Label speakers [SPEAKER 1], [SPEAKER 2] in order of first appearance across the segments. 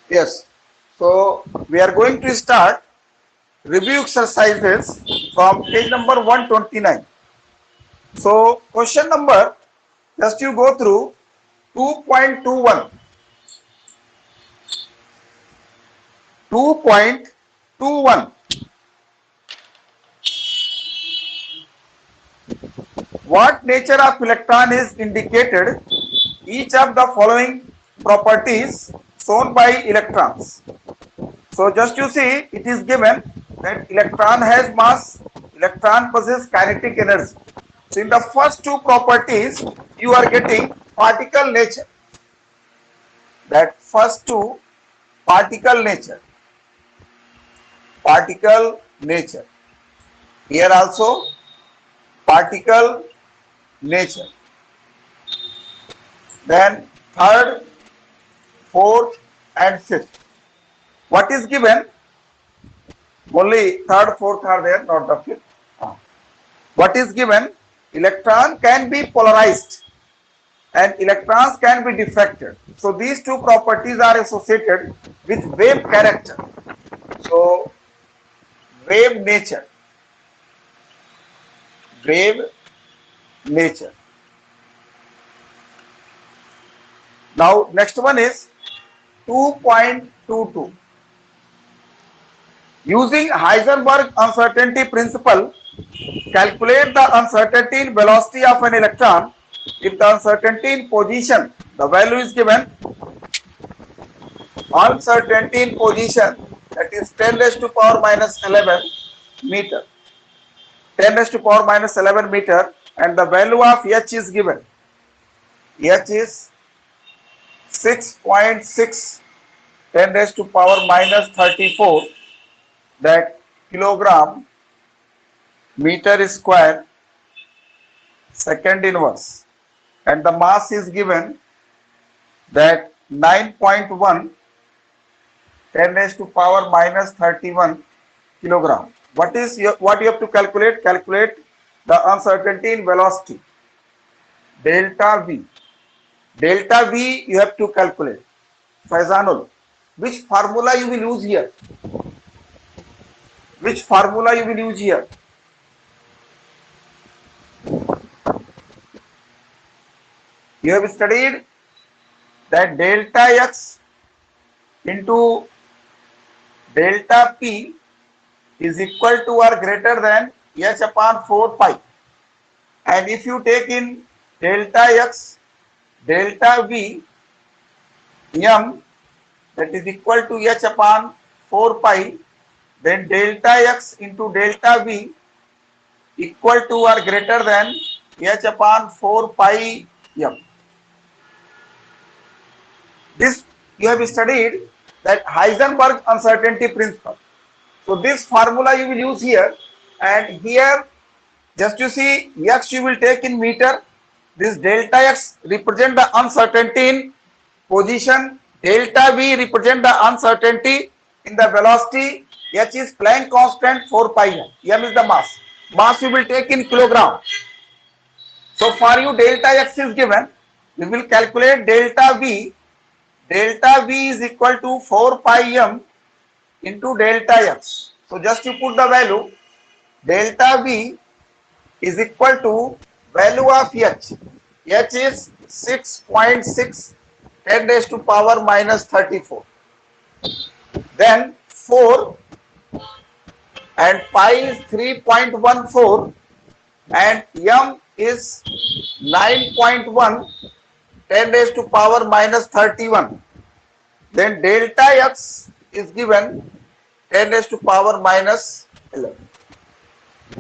[SPEAKER 1] Yes. So we are going to start review exercises from page number 129. So question number, just you go through 2.21. 2.21. What nature of electron is indicated? Each of the following properties shown by electrons. So just you see, it is given that electron has mass, electron possesses kinetic energy. So in the first two properties, you are getting particle nature. That first two, particle nature. Particle nature. Here also, particle nature. Then third, fourth and fifth. What is given? Only third, fourth are there, not the fifth. What is given? Electron can be polarized and electrons can be diffracted. So these two properties are associated with wave character. So wave nature. Wave nature. Now next one is 2.22. Using Heisenberg uncertainty principle, calculate the uncertainty in velocity of an electron. If the uncertainty in position, the value is given, uncertainty in position, that is 10 raised to power minus 11 meter. 10 raised to power minus 11 meter, and the value of h is given. H is 6.6 10 raised to power minus 34, that kilogram meter square second inverse, and the mass is given that 9.1 10 raised to power minus 31 kilogram. What you have to calculate? Calculate the uncertainty in velocity, delta V. Delta V you have to calculate. Faizanul, which formula you will use here? Which formula you will use here? You have studied that delta x into delta p is equal to or greater than h upon 4 pi. And if you take in delta x, delta v, m, that is equal to h upon 4 pi, then delta x into delta v equal to or greater than h upon 4 pi m. This you have studied that Heisenberg uncertainty principle. So this formula you will use here, and here just you see x you will take in meter. This delta x represent the uncertainty in position, delta v represent the uncertainty in the velocity, h is Planck constant 4 pi m. M is the mass. Mass you will take in kilogram. So for you delta x is given, we will calculate delta v. Delta v is equal to 4 pi m into delta x. So just you put the value, delta v is equal to value of h. H is 6.6 10 raised to power minus 34. Then 4 and pi is 3.14 and m is 9.1 10 raised to power minus 31. Then delta x is given 10 raised to power minus 11.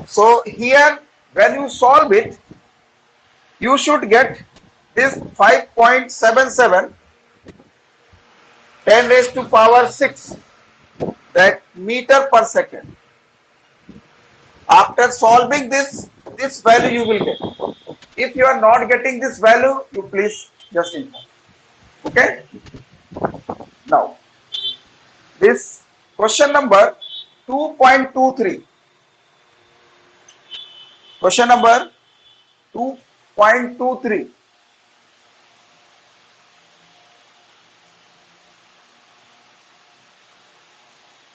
[SPEAKER 1] So here when you solve it, you should get this 5.77 10 raised to power 6, that meter per second. After solving this value you will get. If you are not getting this value, you please just inform. Okay. Now, this question number 2.23. Question number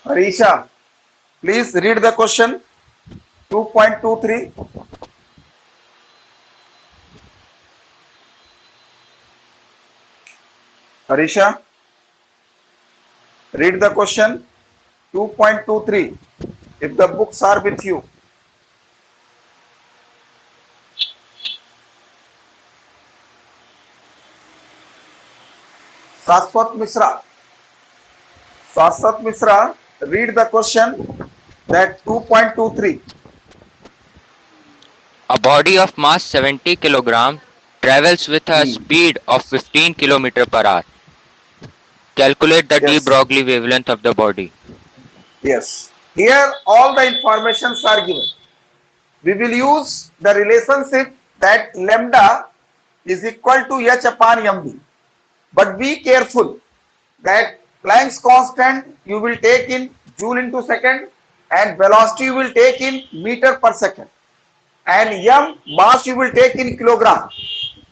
[SPEAKER 1] Arisha, please read the question 2.23. Arisha, read the question 2.23 if the books are with you. Saswat Misra. Saswat Misra, read the question that 2.23.
[SPEAKER 2] A body of mass 70 kg travels with a speed of 15 km per hour. Calculate the de
[SPEAKER 1] Yes,
[SPEAKER 2] Broglie wavelength of the body.
[SPEAKER 1] yes. Here all the informations are given. We will use the relationship that lambda is equal to h upon mv. But be careful that Planck's constant you will take in joule into second and velocity you will take in meter per second and m mass you will take in kilogram.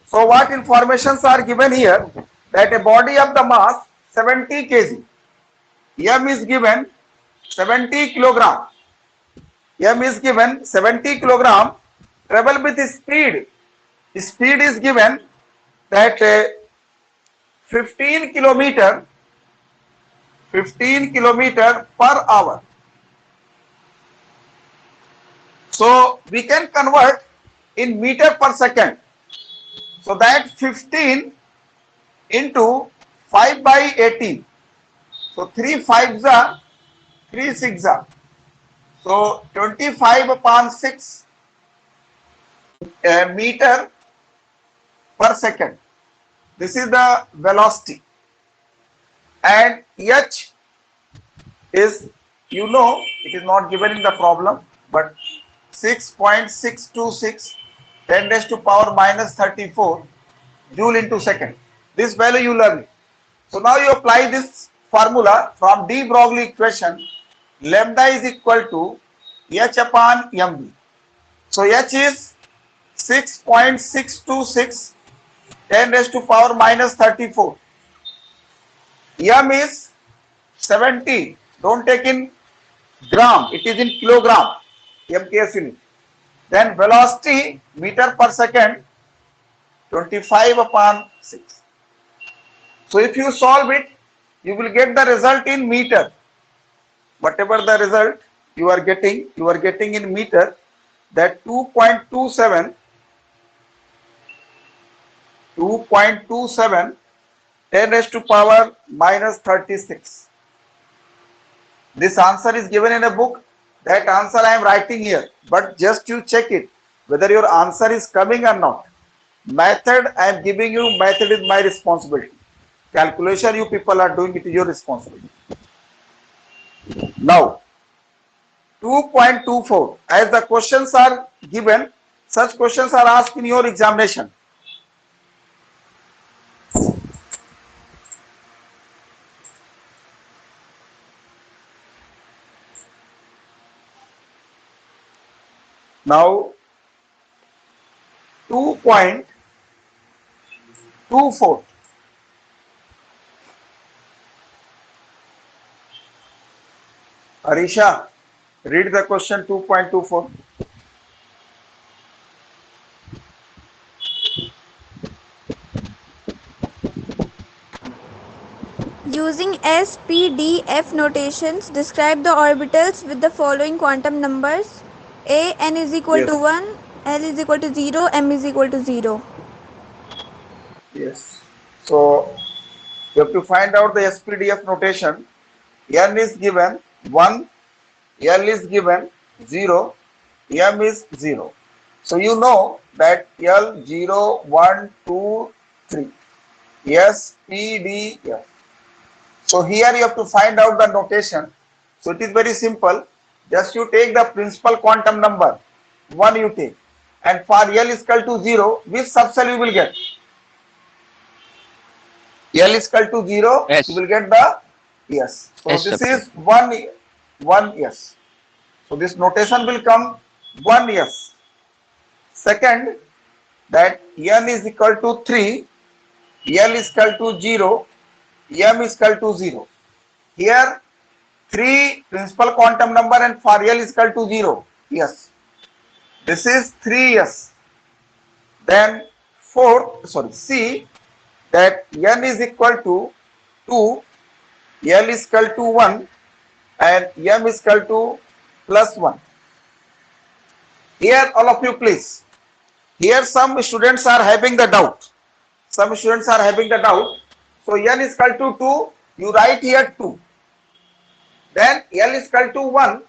[SPEAKER 1] So what informations are given here that a body of the mass 70 kg, m is given 70 kilogram, m is given 70 kilogram, travel with speed. Speed is given that 15 kilometer 15 kilometer per hour. So we can convert in meter per second. So that 15 into 5 by 18. So 3 5s are 3 6 are. So 25 upon 6 meter per second. This is the velocity. And h is, you know, it is not given in the problem, but 6.626 10 raised to power minus 34 joule into second. This value you learn. So now you apply this formula from de Broglie equation. Lambda is equal to h upon mv. So h is 6.626 10 raised to power minus 34. M is 70. Don't take in gram, it is in kilogram, MKS unit. Then velocity meter per second 25 upon 6. So if you solve it, you will get the result in meter. Whatever the result you are getting in meter, that 2.27 10 raised to power minus 36. This answer is given in a book. That answer I am writing here, but just you check it whether your answer is coming or not. Method I am giving you, method is my responsibility. Calculation you people are doing, it is your responsibility. Now 2.24, as the questions are given, such questions are asked in your examination. Now 2.24, Arisha, read the question 2.24.
[SPEAKER 3] Using S, P, D, F notations, describe the orbitals with the following quantum numbers: A, n is equal to
[SPEAKER 1] Yes,
[SPEAKER 3] 1, L is equal to 0, M is equal to 0.
[SPEAKER 1] yes. So you have to find out the SPDF notation. N is given 1, L is given 0, M is 0. So you know that L 0, 1, 2, 3, S, P, D, F. So here you have to find out the notation. So it is very simple. Just you take the principal quantum number, 1 you take. And for L is equal to 0, which subcell you will get? L is equal to 0, you
[SPEAKER 2] S.
[SPEAKER 1] will get the S. So
[SPEAKER 2] S
[SPEAKER 1] this
[SPEAKER 2] subset.
[SPEAKER 1] is 1 S. So this notation will come 1 S. Second, that N is equal to 3, L is equal to 0, M is equal to 0. Here 3 principal quantum number and for L is equal to 0. Yes. This is 3s. Then C, that N is equal to 2, L is equal to 1 and M is equal to plus 1. Here all of you please. Here some students are having the doubt. Some students are having the doubt. So N is equal to 2, you write here 2. Then L is equal to 1,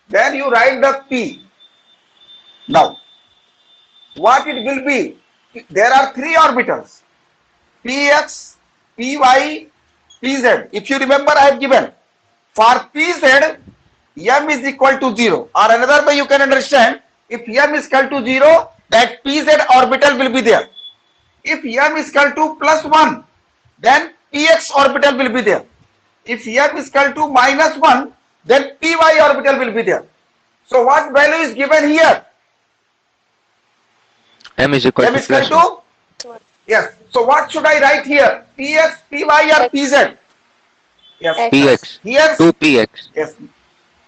[SPEAKER 1] then you write the P. Now, what it will be? There are 3 orbitals, Px, Py, Pz. If you remember, I have given for Pz, M is equal to 0. Or another way you can understand, if M is equal to 0, that Pz orbital will be there. If M is equal to plus 1, then Px orbital will be there. If M is equal to minus 1, then Py orbital will be there. So what value is given here?
[SPEAKER 2] M is equal
[SPEAKER 1] M
[SPEAKER 2] to
[SPEAKER 1] is equal
[SPEAKER 2] plus 1.
[SPEAKER 1] to? Yes. So what should I write here? Px, Py or Pz? Yes.
[SPEAKER 2] Px.
[SPEAKER 1] Here.
[SPEAKER 2] 2px.
[SPEAKER 1] Yes.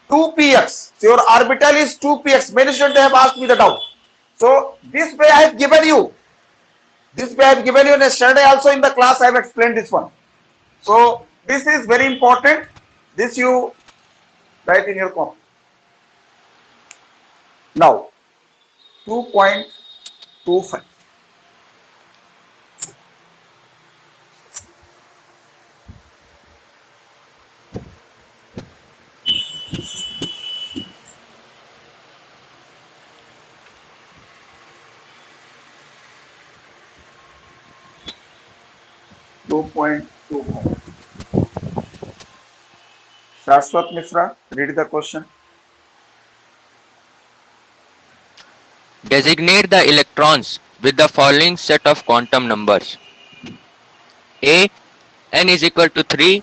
[SPEAKER 1] 2px. So your orbital is 2px. Many students have asked me the doubt. So this way I have given you. This way I have given you yesterday also in the class I have explained this one. So this is very important. This you write in your copy. Now 2.25. Shashwat Mishra, read the question.
[SPEAKER 2] Designate the electrons with the following set of quantum numbers. A. N is equal to 3,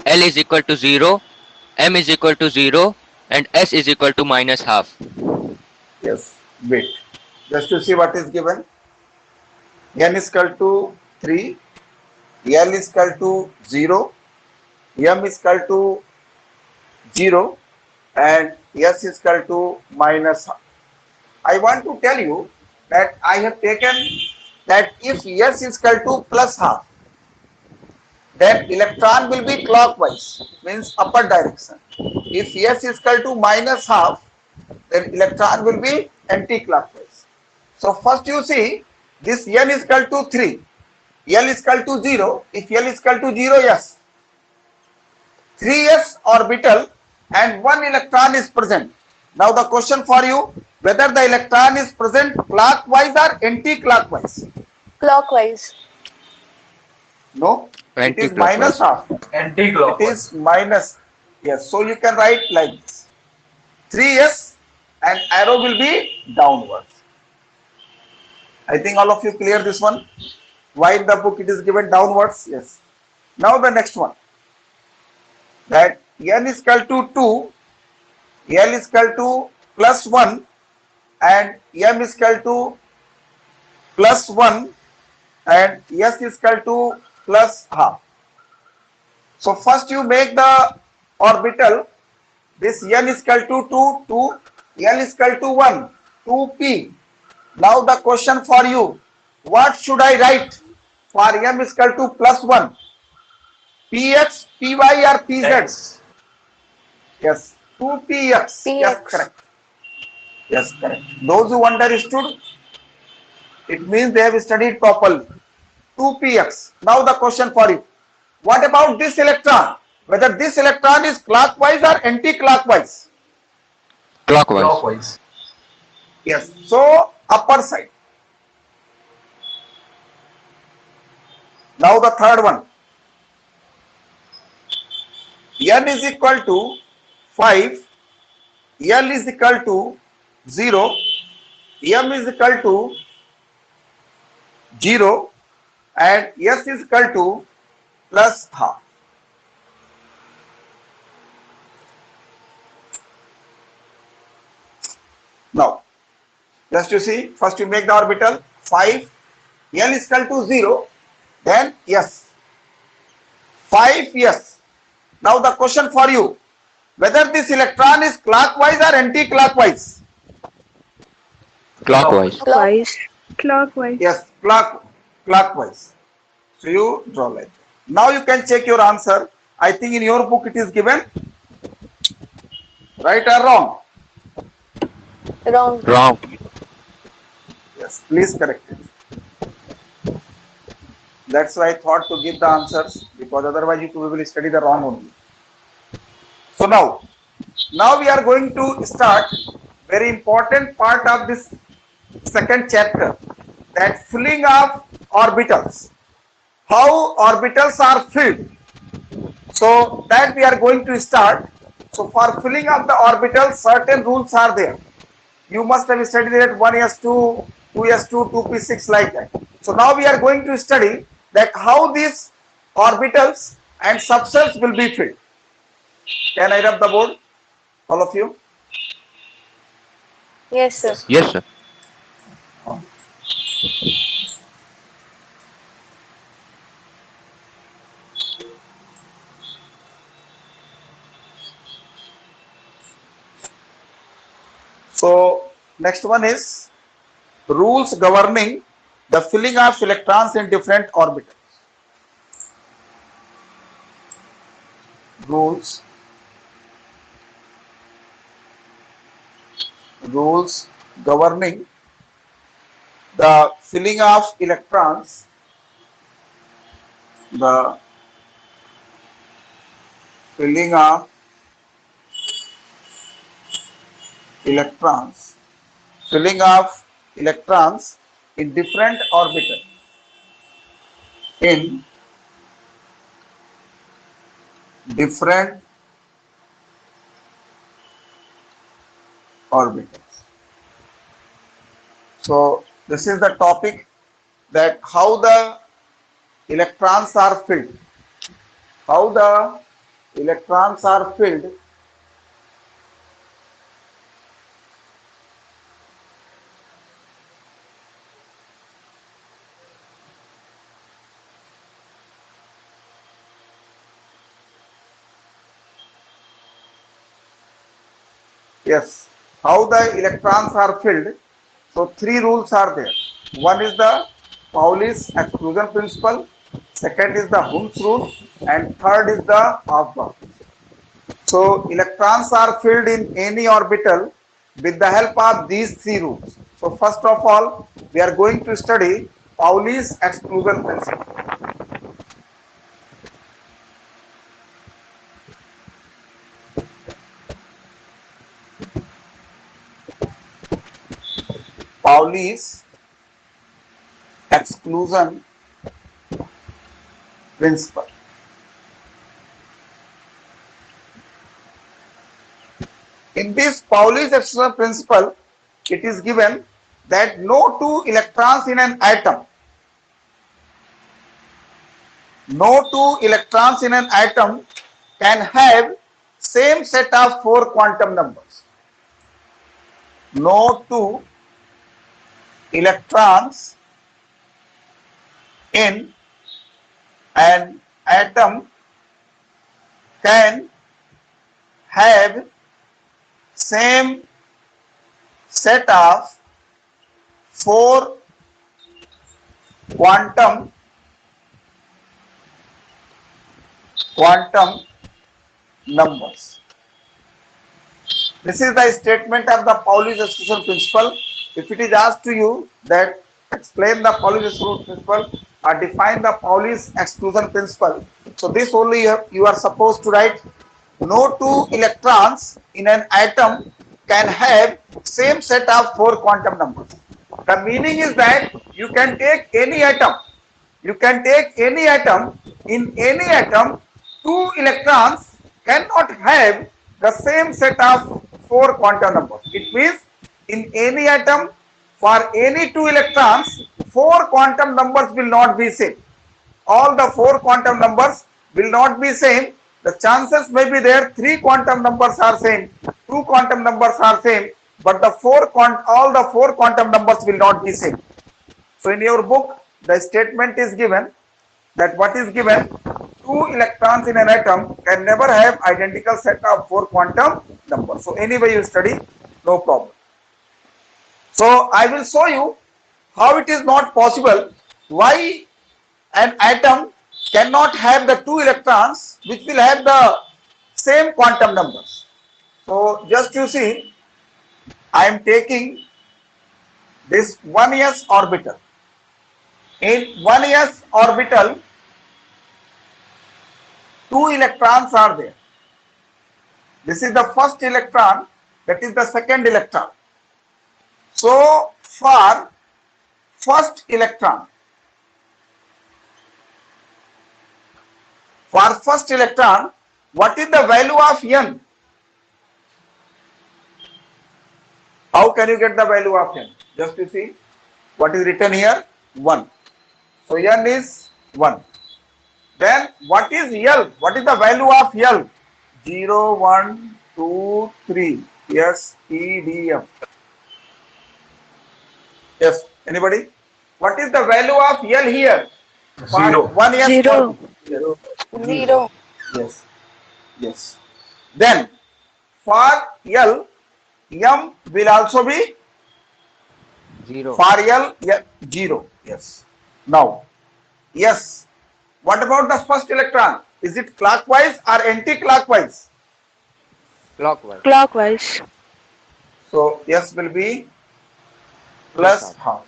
[SPEAKER 2] L is equal to 0, M is equal to 0 and S is equal to minus half.
[SPEAKER 1] Yes, wait. Just to see what is given. N is equal to 3, L is equal to 0, M is equal to 0 and S is equal to minus half. I want to tell you that I have taken that if S is equal to plus half, then electron will be clockwise, means upper direction. If S is equal to minus half, then electron will be anti-clockwise. So first you see this N is equal to 3, L is equal to 0. If L is equal to 0, yes, 3s orbital and 1 electron is present. Now the question for you, whether the electron is present clockwise or anti-clockwise?
[SPEAKER 4] Clockwise.
[SPEAKER 1] No, it is
[SPEAKER 2] Anti-clockwise.
[SPEAKER 1] minus half. It
[SPEAKER 5] Anti-clockwise.
[SPEAKER 1] is minus. Yes, so you can write like this. 3s and arrow will be downwards. I think all of you clear this one. Why in the book it is given downwards? Yes. Now the next one. That N is equal to 2, L is equal to plus 1 and M is equal to plus 1 and S is equal to plus half. So first you make the orbital. This N is equal to 2, L is equal to 1, 2p. Now the question for you, what should I write for M is equal to plus 1? Px, Py or Pz?
[SPEAKER 5] X.
[SPEAKER 1] Yes, 2px. Yes,
[SPEAKER 4] Px.
[SPEAKER 1] correct. Yes, correct. Those who understood, it means they have studied properly. 2px. Now the question for you, what about this electron? Whether this electron is clockwise or anti-clockwise?
[SPEAKER 2] Clockwise.
[SPEAKER 5] Clockwise.
[SPEAKER 1] Yes, so upper side. Now the third one. N is equal to 5, L is equal to 0, M is equal to 0 and S is equal to plus half. Now, just you see, first you make the orbital 5, L is equal to 0, then S. 5 yes. Now the question for you, whether this electron is clockwise or anti-clockwise.
[SPEAKER 2] Clockwise.
[SPEAKER 4] Clockwise. Clockwise.
[SPEAKER 1] Yes, clockwise. So you draw like that. Now you can check your answer. I think in your book it is given right or wrong.
[SPEAKER 4] Wrong.
[SPEAKER 2] Wrong.
[SPEAKER 1] Yes, please correct it. That's why I thought to give the answers, because otherwise you will study the wrong only. So now we are going to start very important part of this second chapter, that filling of orbitals. How orbitals are filled. So that we are going to start. So for filling of the orbitals, certain rules are there. You must have studied it 1s2, 2s2, 2p6 like that. So now we are going to study that how these orbitals and subshells will be filled. Can I rub the board, all of you?
[SPEAKER 4] Yes, sir.
[SPEAKER 2] Yes, sir.
[SPEAKER 1] So next one is rules governing the filling of electrons in different orbitals. Rules governing the filling of electrons, the filling of electrons in different orbitals. In different orbitals. So this is the topic, that how the electrons are filled. How the electrons are filled Yes, how the electrons are filled. So three rules are there. One is the Pauli's exclusion principle, second is the Hund's rule, and third is the Hofbauer. So electrons are filled in any orbital with the help of these three rules. So first of all, we are going to study Pauli's exclusion principle. Pauli's exclusion principle. In this Pauli's exclusion principle, it is given that no two electrons in an atom, can have same set of four quantum numbers. No two electrons in an atom can have same set of four quantum numbers. This is the statement of the Pauli's exclusion principle. If it is asked to you that explain the Pauli's exclusion principle or define the Pauli's exclusion principle, so this only you are supposed to write: no two electrons in an atom can have same set of four quantum numbers. The meaning is that you can take any atom. In any atom, two electrons cannot have the same set of four quantum numbers. It means in any atom, for any two electrons, four quantum numbers will not be same. All the four quantum numbers will not be same. The chances may be there, three quantum numbers are same, two quantum numbers are same, but all the four quantum numbers will not be same. So in your book, the statement is given that what is given: two two electrons in an atom can never have identical set of 4 quantum numbers. So anyway you study, no problem. So I will show you how it is not possible, why an atom cannot have the 2 electrons which will have the same quantum numbers. So just you see, I am taking this 1s orbital. In 1s orbital, 2 electrons are there. This is the first electron, that is the second electron. So for first electron, what is the value of n? How can you get the value of n? Just you see what is written here, 1. So n is 1. Then what is L? What is the value of L? 0, 1, 2, 3. Yes, E, D, F. Yes, anybody? What is the value of L here?
[SPEAKER 5] 0.
[SPEAKER 1] 1 yes.
[SPEAKER 4] 0.
[SPEAKER 1] 0. Yes. Yes. Then for L, M will also be
[SPEAKER 2] 0.
[SPEAKER 1] for L, 0. Yes. Now, yes. What about the first electron? Is it clockwise or anti-clockwise?
[SPEAKER 2] Clockwise.
[SPEAKER 4] Clockwise.
[SPEAKER 1] So S will be plus half.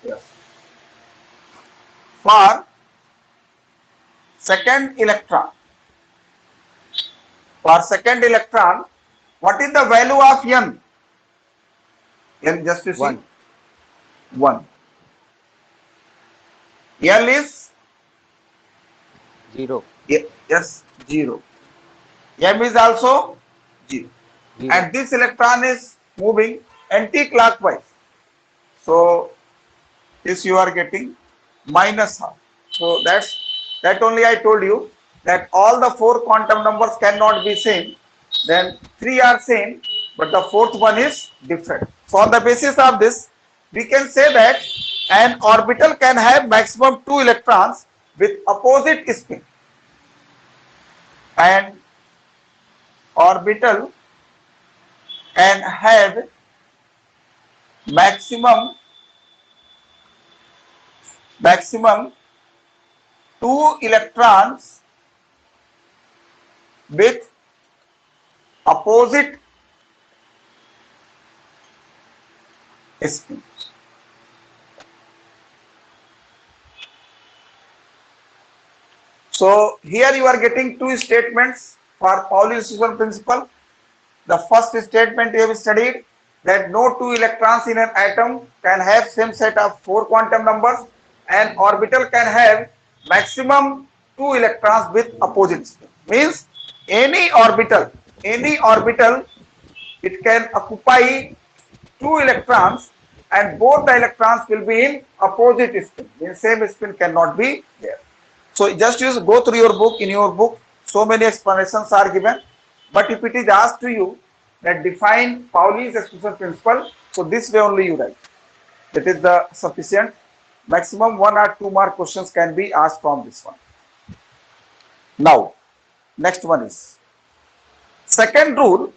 [SPEAKER 1] Yes. For second electron, what is the value of n? N, just you see,
[SPEAKER 2] 1.
[SPEAKER 1] 1. L is
[SPEAKER 2] 0.
[SPEAKER 1] yes, 0. M is also 0.
[SPEAKER 2] 0.
[SPEAKER 1] And this electron is moving anti-clockwise. So this you are getting minus half. So that only I told you that all the 4 quantum numbers cannot be same. Then 3 are same, but the 4th one is different. So on the basis of this, we can say that an orbital can have maximum 2 electrons with opposite spin. And orbital can have maximum 2 electrons with opposite spin. So here you are getting 2 statements for Pauli's distribution principle. The first statement you have studied, that no 2 electrons in an atom can have same set of 4 quantum numbers, and orbital can have maximum 2 electrons with opposite spin. Means any orbital it can occupy 2 electrons and both the electrons will be in opposite spin. Means same spin cannot be there. So just go through your book. In your book, so many explanations are given. But if it is asked to you that define Pauli's exclusion principle, so this way only you write. That is the sufficient. Maximum 1 or 2 more questions can be asked from this one. Now, next one is second rule.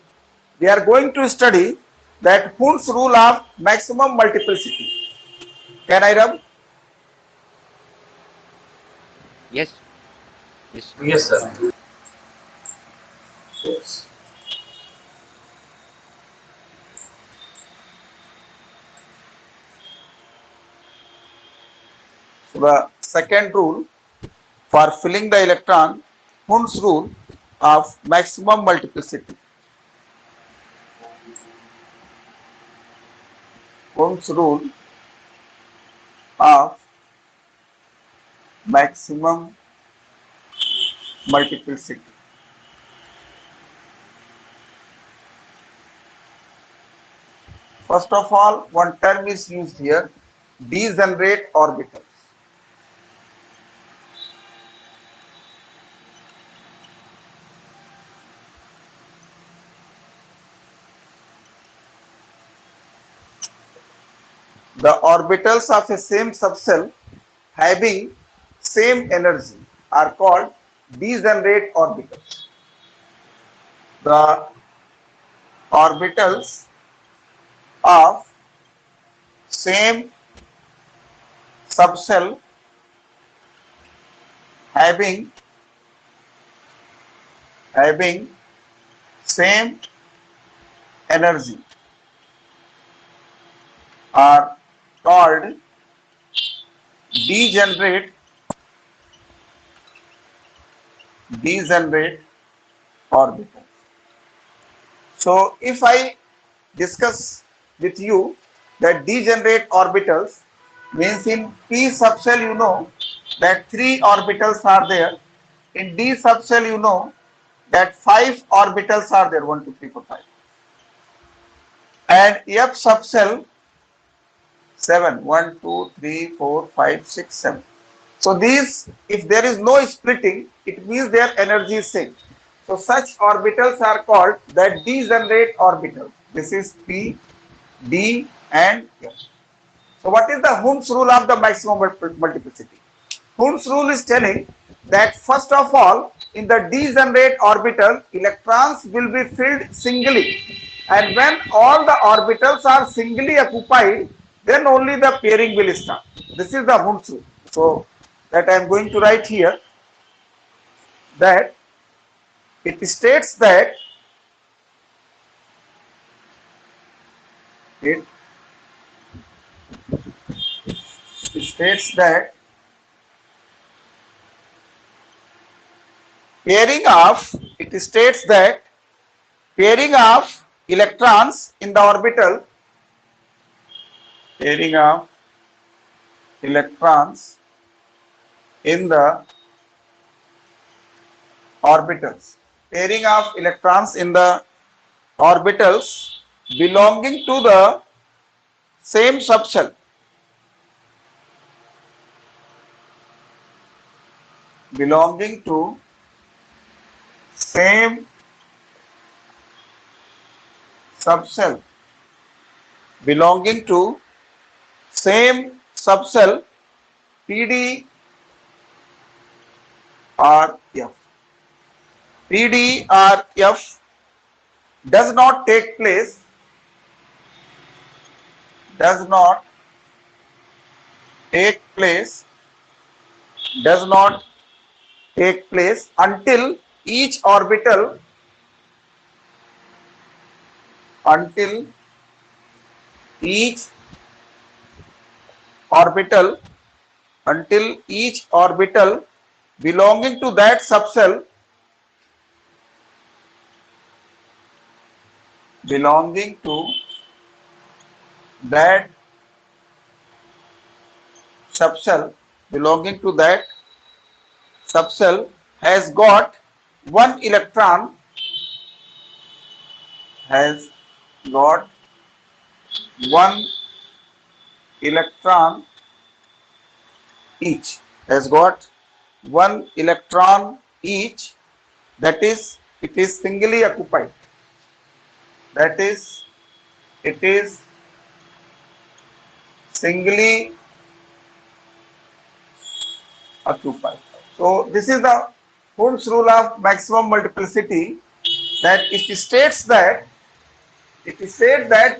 [SPEAKER 1] We are going to study that Hund's rule of maximum multiplicity. Can I rub?
[SPEAKER 2] Yes. Yes.
[SPEAKER 5] Yes, sir.
[SPEAKER 1] Yes. So the second rule for filling the electron, Hund's rule of maximum multiplicity. Hund's rule of maximum multiplicity. First of all, one term is used here, degenerate orbitals. The orbitals of a same subcell having same energy are called degenerate orbitals. The orbitals of same subcell having same energy are called degenerate orbitals. So if I discuss with you that degenerate orbitals means in p subcell you know that 3 orbitals are there. In d subcell you know that 5 orbitals are there, 1 2 3 4 5, and f subcell 7 1 2 3 4 5 6 7. So these, if there is no splitting, it means their energy is same. So such orbitals are called the degenerate orbitals. This is p, d and f. So what is the Hund's rule of the maximum multiplicity? Hund's rule is telling that first of all, in the degenerate orbital, electrons will be filled singly, and when all the orbitals are singly occupied, then only the pairing will start. This is the Hund's rule. So that I am going to write here, that it states that it states that pairing of electrons in the orbital, pairing of electrons in the orbitals, pairing of electrons in the orbitals belonging to the same subcell, belonging to same subcell, belonging to same subcell PD or F. PD or F does not take place, does not take place until each orbital belonging to that subcell has got one electron, each, that is, it is singly occupied, So this is the Hund's rule of maximum multiplicity, that it states that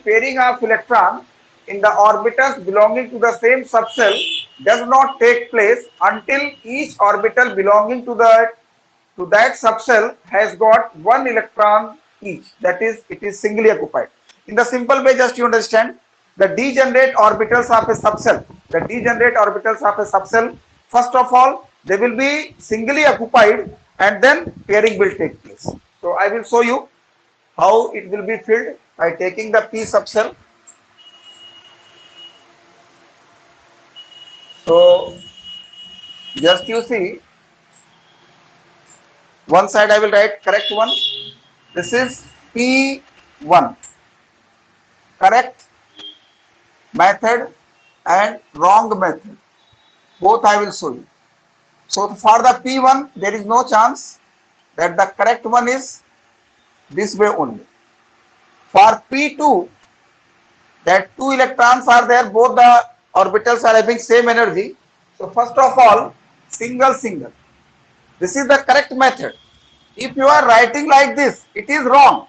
[SPEAKER 1] pairing of electron in the orbitals belonging to the same subcell does not take place until each orbital belonging to that subcell has got one electron each, that is, it is singly occupied. In the simple way, just you understand, the degenerate orbitals of a subcell, first of all, they will be singly occupied and then pairing will take place. So I will show you how it will be filled by taking the p subcell. So just you see, one side I will write correct one. This is P1, correct method and wrong method. Both I will show you. So for the P1, there is no chance, that the correct one is this way only. For P2, that 2 electrons are there, both the orbitals are having same energy. So first of all, single, This is the correct method. If you are writing like this, it is wrong.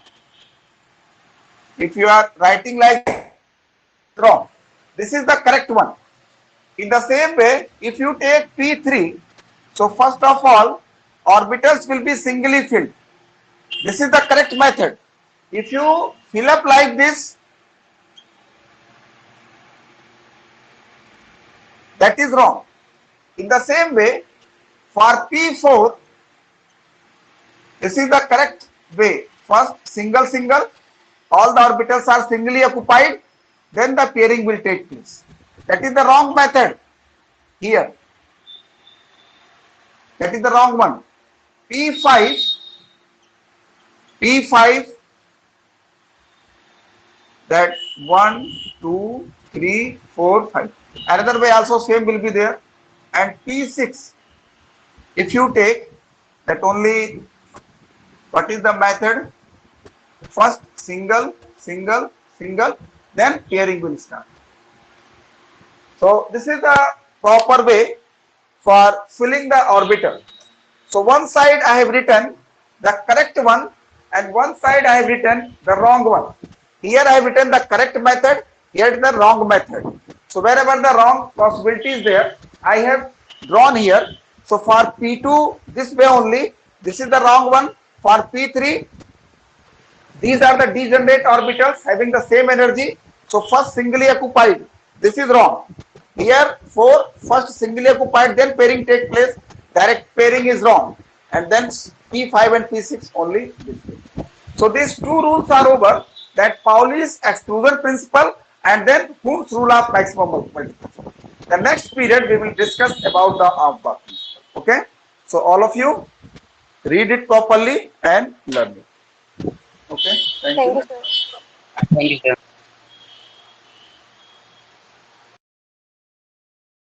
[SPEAKER 1] If you are writing like wrong, this is the correct one. In the same way, if you take P3, so first of all, orbitals will be singly filled. This is the correct method. If you fill up like this, that is wrong. In the same way, for P4, this is the correct way. First, single, all the orbitals are singly occupied, then the pairing will take place. That is the wrong method here. That is the wrong one. P5, that 1, 2, 3, 4, 5. Another way also same will be there. And P6, if you take that only, what is the method? First single, then pairing will start. So this is the proper way for filling the orbital. So one side I have written the correct one and one side I have written the wrong one. Here I have written the correct method, here the wrong method. So wherever the wrong possibility is there, I have drawn here. So for P2, this way only, this is the wrong one. For P3, these are the degenerate orbitals having the same energy. So first singly occupied, this is wrong. Here 4, first singly occupied, then pairing take place. Direct pairing is wrong. And then P5 and P6 only this way. So these two rules are over, that Pauli's exclusion principle and then Hund's rule of maximum multiplication. The next period we will discuss about the Aufbach principle. Okay? So all of you read it properly and learn it. Okay? Thank you.
[SPEAKER 5] Thank you, sir.
[SPEAKER 2] Thank you, sir.